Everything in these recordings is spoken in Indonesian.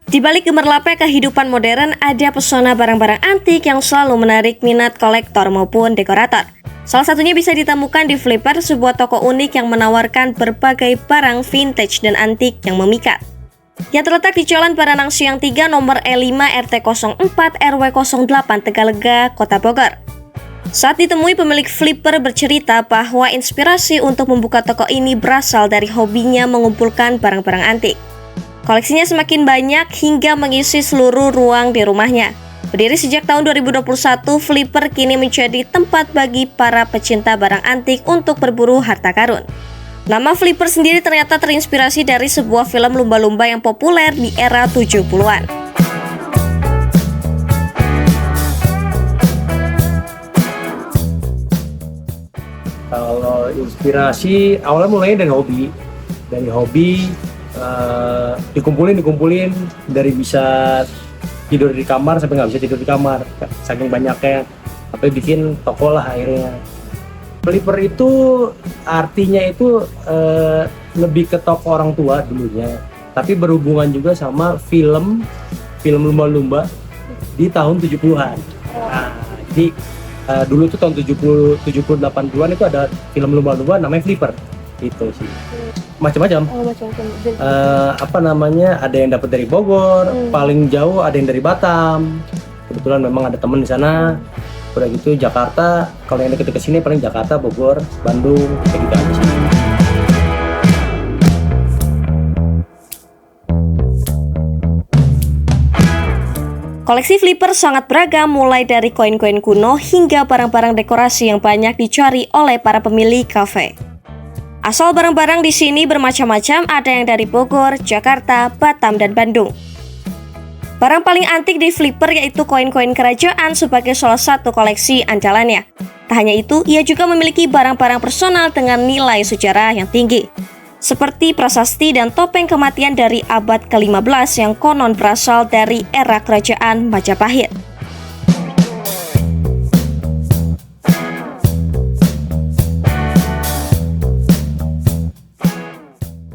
Di balik gemerlapnya kehidupan modern, ada pesona barang-barang antik yang selalu menarik minat kolektor maupun dekorator. Salah satunya bisa ditemukan di Flipper, sebuah toko unik yang menawarkan berbagai barang vintage dan antik yang memikat. Yang terletak di Jalan Baranang Siang 3 nomor E5 RT 04 RW 08 Tegalega, Kota Bogor. Saat ditemui, pemilik Flipper bercerita bahwa inspirasi untuk membuka toko ini berasal dari hobinya mengumpulkan barang-barang antik. Koleksinya semakin banyak hingga mengisi seluruh ruang di rumahnya. Berdiri sejak tahun 2021, Flipper kini menjadi tempat bagi para pecinta barang antik untuk berburu harta karun. Nama Flipper sendiri ternyata terinspirasi dari sebuah film lumba-lumba yang populer di era 70-an. Kalau inspirasi, awalnya mulainya dari hobi dikumpulin dari bisa tidur di kamar sampai nggak bisa tidur di kamar, saking banyaknya, sampai bikin toko lah akhirnya. Flipper itu artinya itu lebih ke toko orang tua dulunya, tapi berhubungan juga sama film lumba-lumba di tahun 70-an. Nah, jadi dulu tuh tahun 70-80-an itu ada film lumba-lumba namanya Flipper. Itu sih macam-macam. Ada yang dapat dari Bogor, paling jauh ada yang dari Batam. Kebetulan memang ada teman di sana. Udah gitu Jakarta, kalau yang deket-deket sini paling Jakarta, Bogor, Bandung, kayak gitu aja sih. Koleksi Flipper sangat beragam, mulai dari koin-koin kuno hingga barang-barang dekorasi yang banyak dicari oleh para pemilik kafe. Asal barang-barang di sini bermacam-macam, ada yang dari Bogor, Jakarta, Batam, dan Bandung. Barang paling antik di Flipper yaitu koin-koin kerajaan sebagai salah satu koleksi andalannya. Tak hanya itu, ia juga memiliki barang-barang personal dengan nilai sejarah yang tinggi, seperti prasasti dan topeng kematian dari abad ke-15 yang konon berasal dari era kerajaan Majapahit.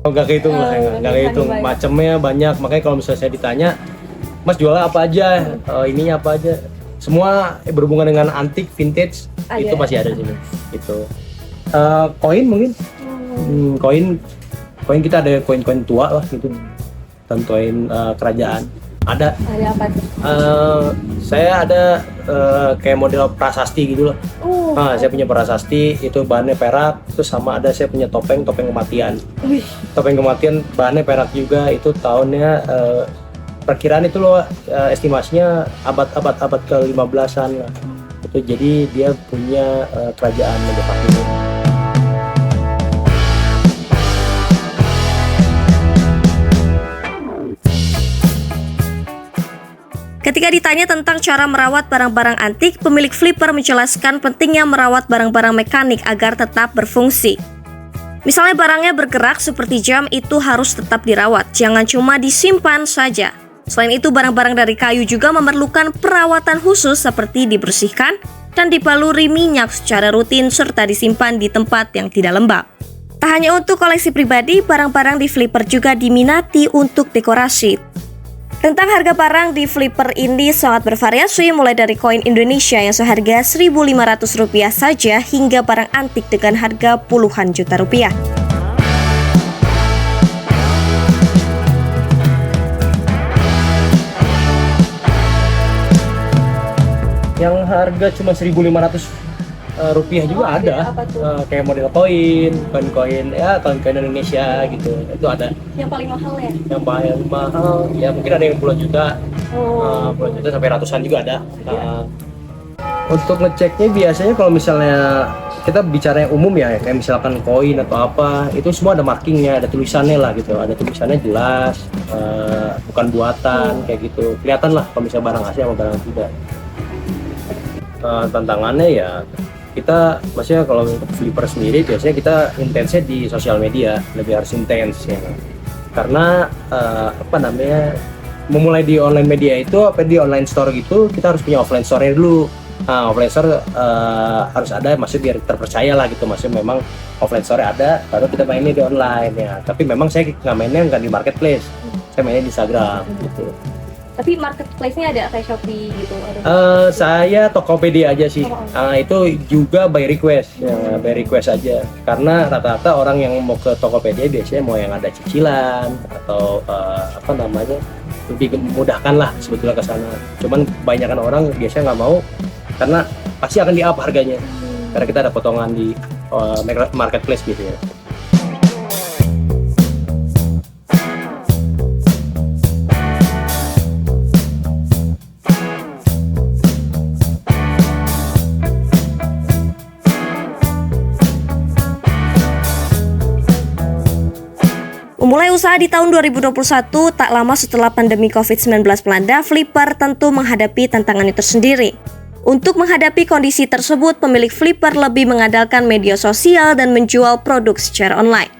Nggak kehitung lah, nggak kehitung. Macamnya banyak, makanya kalau misalnya saya ditanya, Mas jual apa aja, ininya apa aja, semua berhubungan dengan antik, vintage, itu masih ada di sini. Itu koin mungkin, koin kita ada koin-koin tua lah gitu, dan koin kerajaan. Ada apa tuh? Saya ada kayak model prasasti gitu loh. Saya punya prasasti, itu bahannya perak. Terus sama ada saya punya topeng kematian. Topeng kematian bahannya perak juga. Itu tahunnya perkiraan itu loh, estimasinya abad ke-15-an lah. Itu jadi dia punya kerajaan Majapahit. Ketika ditanya tentang cara merawat barang-barang antik, pemilik Flipper menjelaskan pentingnya merawat barang-barang mekanik agar tetap berfungsi. Misalnya barangnya bergerak seperti jam, itu harus tetap dirawat, jangan cuma disimpan saja. Selain itu, barang-barang dari kayu juga memerlukan perawatan khusus seperti dibersihkan dan dibaluri minyak secara rutin serta disimpan di tempat yang tidak lembab. Tak hanya untuk koleksi pribadi, barang-barang di Flipper juga diminati untuk dekorasi. Tentang harga barang di Flipper ini sangat bervariasi, mulai dari koin Indonesia yang seharga Rp1.500 saja hingga barang antik dengan harga puluhan juta rupiah. Yang harga cuma Rp1.500 juga ada. Kayak model koin ya, koin Indonesia gitu, itu ada. Yang paling mahal ya? Yang paling mahal ya mungkin ada yang puluhan juta, puluhan juta sampai ratusan juga ada. Untuk ngeceknya biasanya kalau misalnya kita bicara yang umum ya, kayak misalkan koin atau apa, itu semua ada markingnya, ada tulisannya lah gitu, ada tulisannya jelas, bukan buatan kayak gitu, kelihatan lah kalau misalnya barang asli sama barang tidak. Tantangannya ya kita, maksudnya kalau untuk Flipper sendiri biasanya kita intensnya di sosial media, lebih harus intens ya, karena memulai di online media itu di online store gitu, kita harus punya offline store dulu. Offline store harus ada, maksudnya biar terpercaya lah gitu, maksudnya memang offline store ada, baru kita mainnya di online ya. Tapi memang saya nggak mainnya nggak di marketplace, saya mainnya di Instagram gitu. Tapi marketplace-nya ada kayak Shopee gitu? Saya Tokopedia aja sih. Itu juga by request, ya, by request aja. Karena rata-rata orang yang mau ke Tokopedia biasanya mau yang ada cicilan atau lebih memudahkan lah sebetulnya ke sana. Cuman kebanyakan orang biasanya nggak mau karena pasti akan di-up harganya. Karena kita ada potongan di marketplace gitu ya. Memulai usaha di tahun 2021, tak lama setelah pandemi COVID-19 melanda, Flipper tentu menghadapi tantangannya tersendiri. Untuk menghadapi kondisi tersebut, pemilik Flipper lebih mengandalkan media sosial dan menjual produk secara online.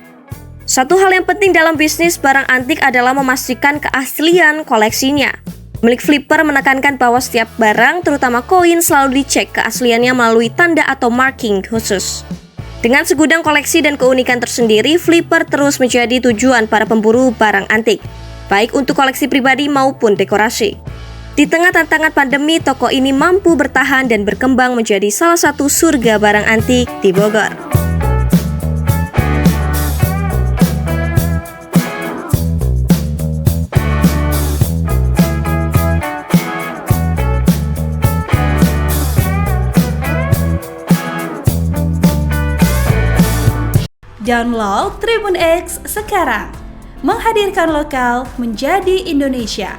Satu hal yang penting dalam bisnis barang antik adalah memastikan keaslian koleksinya. Pemilik Flipper menekankan bahwa setiap barang, terutama koin, selalu dicek keasliannya melalui tanda atau marking khusus. Dengan segudang koleksi dan keunikan tersendiri, Flipper terus menjadi tujuan para pemburu barang antik, baik untuk koleksi pribadi maupun dekorasi. Di tengah tantangan pandemi, toko ini mampu bertahan dan berkembang menjadi salah satu surga barang antik di Bogor. Download Tribun X sekarang, menghadirkan lokal menjadi Indonesia.